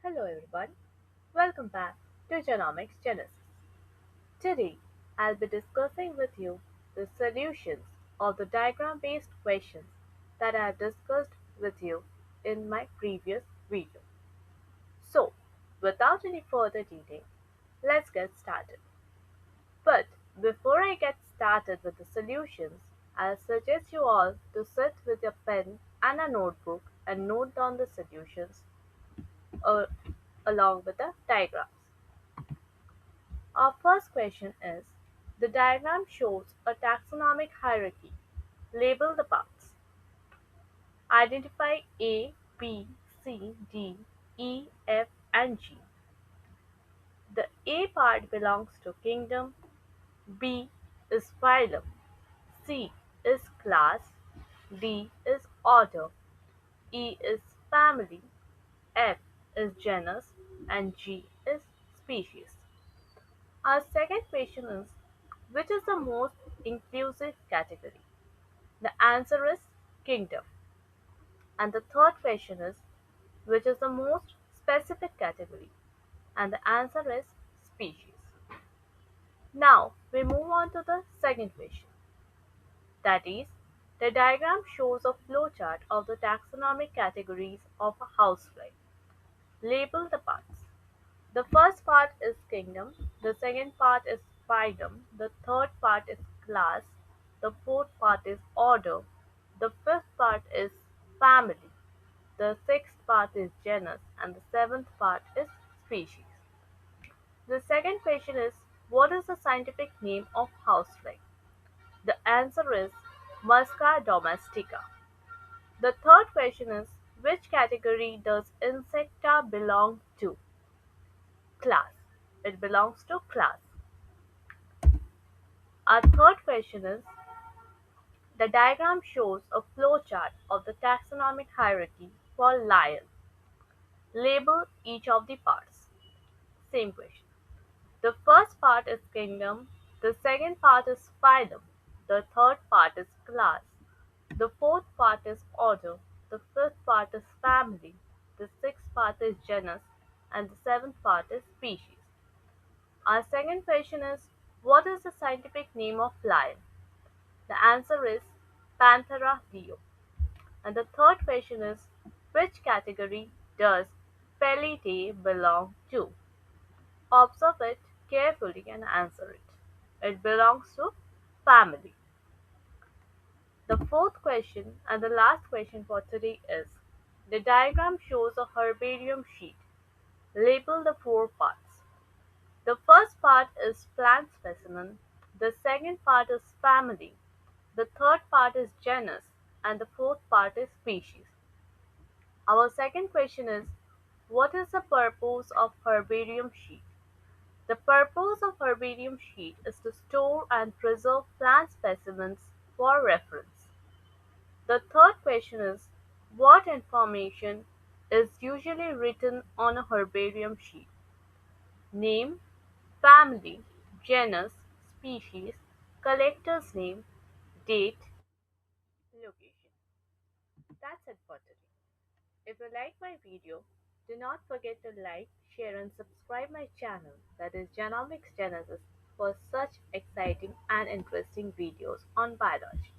Hello everyone, welcome back to Genomics Genesis. Today, I'll be discussing with you the solutions of the diagram-based questions that I have discussed with you in my previous video. So, without any further delay, let's get started. But before I get started with the solutions, I'll suggest you all to sit with your pen and a notebook and note down the solutions uh, along with the diagrams. Our first question is, the diagram shows a taxonomic hierarchy. Label the parts. Identify A, B, C, D, E, F, and G. The A part belongs to kingdom, B is phylum, C is class, D is order, E is family, F is genus, and G is species. Our second question is, which is the most inclusive category? The answer is kingdom. And the third question is, which is the most specific category? And the answer is species. Now we move on to the second question. That is, the diagram shows a flowchart of the taxonomic categories of a housefly. Label the parts. The first part is kingdom, the second part is phylum, the third part is class, the fourth part is order, the fifth part is family, the sixth part is genus, and the seventh part is species. The second question is, what is the scientific name of housefly? The answer is Musca domestica. The third question is, which category does Insecta belong to? Class. It belongs to class. Our third question is, the diagram shows a flowchart of the taxonomic hierarchy for lion. Label each of the parts. Same question. The first part is kingdom, the second part is phylum, the third part is class, the fourth part is order, the fifth part is family, the sixth part is genus, and the seventh part is species. Our second question is, what is the scientific name of lion? The answer is Panthera leo. And the third question is, which category does Felidae belong to? Observe it carefully and answer it. It belongs to family. The fourth question and the last question for today is, the diagram shows a herbarium sheet. Label the four parts. The first part is plant specimen, the second part is family, the third part is genus, and the fourth part is species. Our second question is, what is the purpose of herbarium sheet? The purpose of herbarium sheet is to store and preserve plant specimens for reference. The third question is, what information is usually written on a herbarium sheet? Name, family, genus, species, collector's name, date, location. That's it for today. If you like my video, do not forget to like, share and subscribe my channel, that is Genomics Genesis, for such exciting and interesting videos on biology.